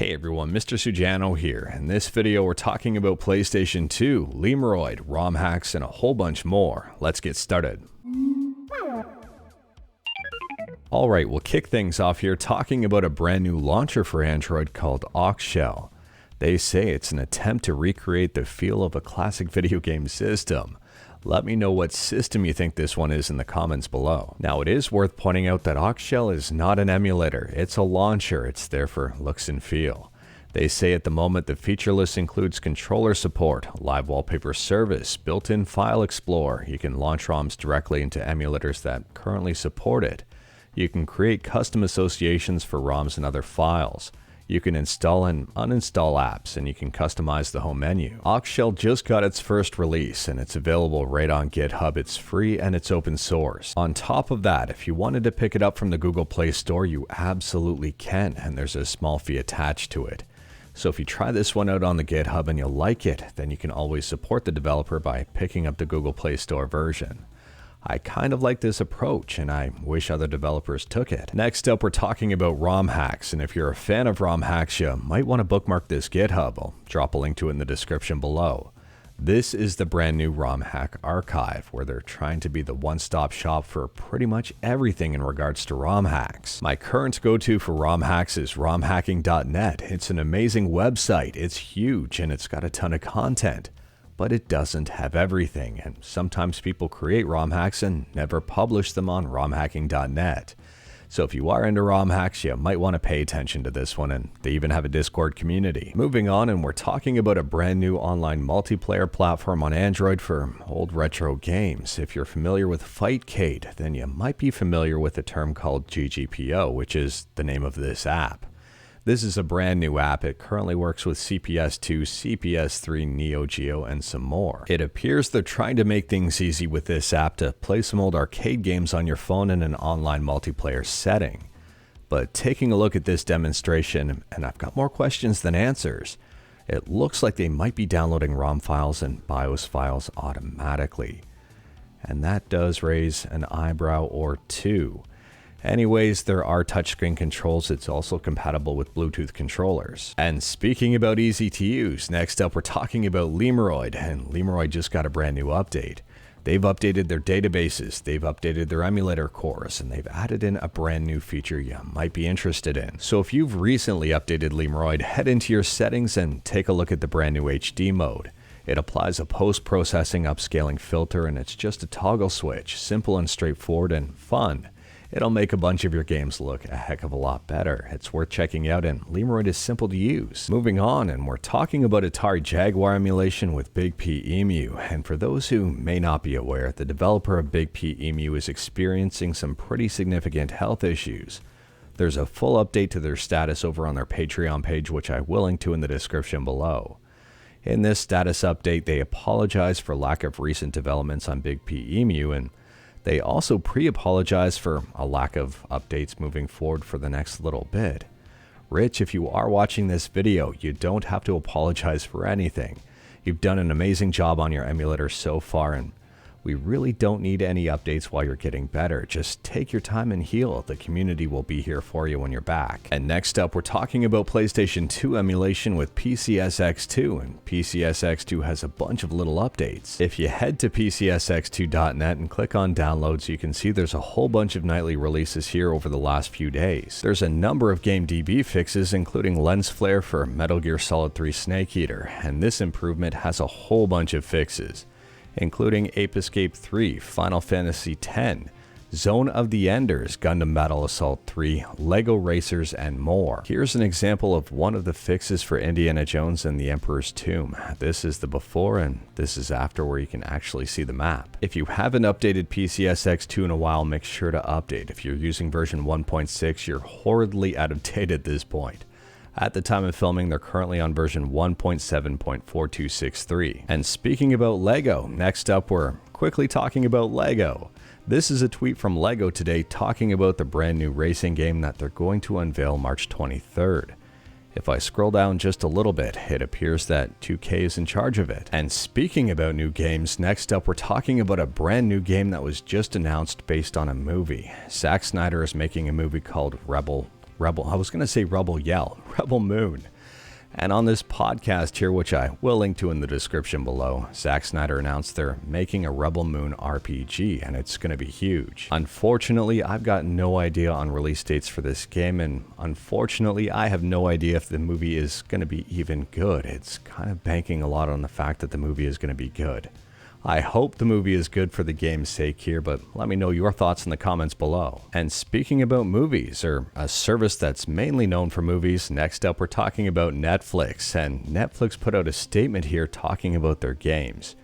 Hey everyone, Mr. Sujano here. In this video we're talking about PlayStation 2, Lemuroid, ROM hacks, and a whole bunch more. Let's get started. Alright, we'll kick things off here talking about a brand new launcher for Android called OxShell. They say it's an attempt to recreate the feel of a classic video game system. Let me know what system you think this one is in the comments below. Now it is worth pointing out that OxShell is not an emulator, it's a launcher, it's there for looks and feel. They say at the moment the feature list includes controller support, live wallpaper service, built-in file explorer, you can launch ROMs directly into emulators that currently support it. You can create custom associations for ROMs and other files. You can install and uninstall apps, and you can customize the home menu. OxShell just got its first release, and it's available right on GitHub. It's free and it's open source. On top of that, if you wanted to pick it up from the Google Play Store, you absolutely can, and there's a small fee attached to it. So if you try this one out on the GitHub and you like it, then you can always support the developer by picking up the Google Play Store version. I kind of like this approach, and I wish other developers took it. Next up, we're talking about ROM hacks, and if you're a fan of ROM hacks, you might want to bookmark this GitHub. I'll drop a link to it in the description below. This is the brand new Romhack Archive, where they're trying to be the one-stop shop for pretty much everything in regards to ROM hacks. My current go-to for ROM hacks is romhacking.net. It's an amazing website, it's huge, and it's got a ton of content. But it doesn't have everything, and sometimes people create ROM hacks and never publish them on romhacking.net. So if you are into ROM hacks, you might want to pay attention to this one, and they even have a Discord community. Moving on, and we're talking about a brand new online multiplayer platform on Android for old retro games. If you're familiar with Fightcade, then you might be familiar with a term called GGPO, which is the name of this app. This is a brand new app. It currently works with CPS2, CPS3, Neo Geo, and some more. It appears they're trying to make things easy with this app to play some old arcade games on your phone in an online multiplayer setting. But taking a look at this demonstration, and I've got more questions than answers, it looks like they might be downloading ROM files and BIOS files automatically. And that does raise an eyebrow or two. Anyways, there are touchscreen controls. It's also compatible with Bluetooth controllers. And speaking about easy to use, next up we're talking about Lemuroid, and Lemuroid just got a brand new update. They've updated their databases, they've updated their emulator cores, and they've added in a brand new feature you might be interested in. So if you've recently updated Lemuroid, head into your settings and take a look at the brand new HD mode. It applies a post-processing upscaling filter, and it's just a toggle switch, simple and straightforward and fun. It'll make a bunch of your games look a heck of a lot better. It's worth checking out, and Lemuroid is simple to use. Moving on, and we're talking about Atari Jaguar emulation with BigPEmu. And for those who may not be aware, the developer of BigPEmu is experiencing some pretty significant health issues. There's a full update to their status over on their Patreon page, which I will link to in the description below. In this status update, they apologize for lack of recent developments on BigPEmu, and they also pre-apologize for a lack of updates moving forward for the next little bit. Rich, if you are watching this video, you don't have to apologize for anything. You've done an amazing job on your emulator so far, and we really don't need any updates while you're getting better. Just take your time and heal. The community will be here for you when you're back. And next up, we're talking about PlayStation 2 emulation with PCSX2, and PCSX2 has a bunch of little updates. If you head to PCSX2.net and click on downloads, you can see there's a whole bunch of nightly releases here over the last few days. There's a number of GameDB fixes, including lens flare for Metal Gear Solid 3 Snake Eater, and this improvement has a whole bunch of fixes, including Ape Escape 3, Final Fantasy X, Zone of the Enders, Gundam Battle Assault 3, Lego Racers, and more. Here's an example of one of the fixes for Indiana Jones and the Emperor's Tomb. This is the before and this is after, where you can actually see the map. If you haven't updated PCSX2 in a while, make sure to update. If you're using version 1.6, you're horridly out of date at this point. At the time of filming, they're currently on version 1.7.4263. And speaking about LEGO, next up we're quickly talking about LEGO. This is a tweet from LEGO today talking about the brand new racing game that they're going to unveil March 23rd. If I scroll down just a little bit, it appears that 2K is in charge of it. And speaking about new games, next up we're talking about a brand new game that was just announced based on a movie. Snyder is making a movie called Rebel Moon. And on this podcast here, which I will link to in the description below, Zack Snyder announced they're making a Rebel Moon RPG, and it's going to be huge. Unfortunately, I've got no idea on release dates for this game, and unfortunately, I have no idea if the movie is going to be even good. It's kind of banking a lot on the fact that the movie is going to be good. I hope the movie is good for the game's sake here, but let me know your thoughts in the comments below. And speaking about movies, or a service that's mainly known for movies, next up we're talking about Netflix. And Netflix put out a statement here talking about their games.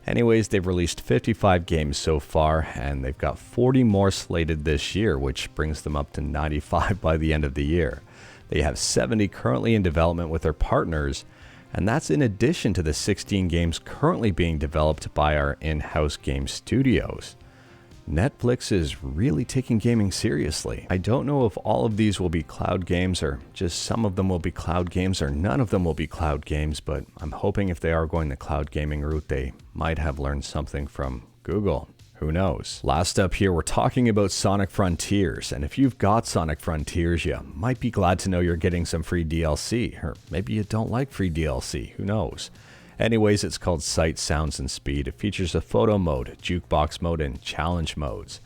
Anyways, they've released 55 games so far, and they've got 40 more slated this year, which brings them up to 95 by the end of the year. They have 70 currently in development with their partners, and that's in addition to the 16 games currently being developed by our in-house game studios. Netflix is really taking gaming seriously. I don't know if all of these will be cloud games, or just some of them will be cloud games, or none of them will be cloud games, but I'm hoping if they are going the cloud gaming route, they might have learned something from Google. Who knows? Last up here, we're talking about Sonic Frontiers, and if you've got Sonic Frontiers, you might be glad to know you're getting some free DLC, or maybe you don't like free DLC, who knows? Anyways, it's called Sight, Sounds, and Speed. It features a photo mode, jukebox mode, and challenge modes.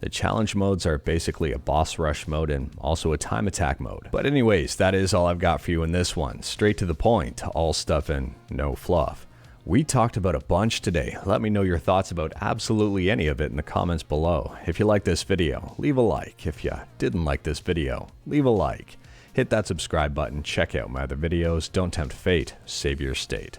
The challenge modes are basically a boss rush mode and also a time attack mode. But anyways, that is all I've got for you in this one. Straight to the point, all stuff and no fluff. We talked about a bunch today. Let me know your thoughts about absolutely any of it in the comments below. If you like this video, leave a like. If you didn't like this video, leave a like. Hit that subscribe button, check out my other videos. Don't tempt fate, save your state.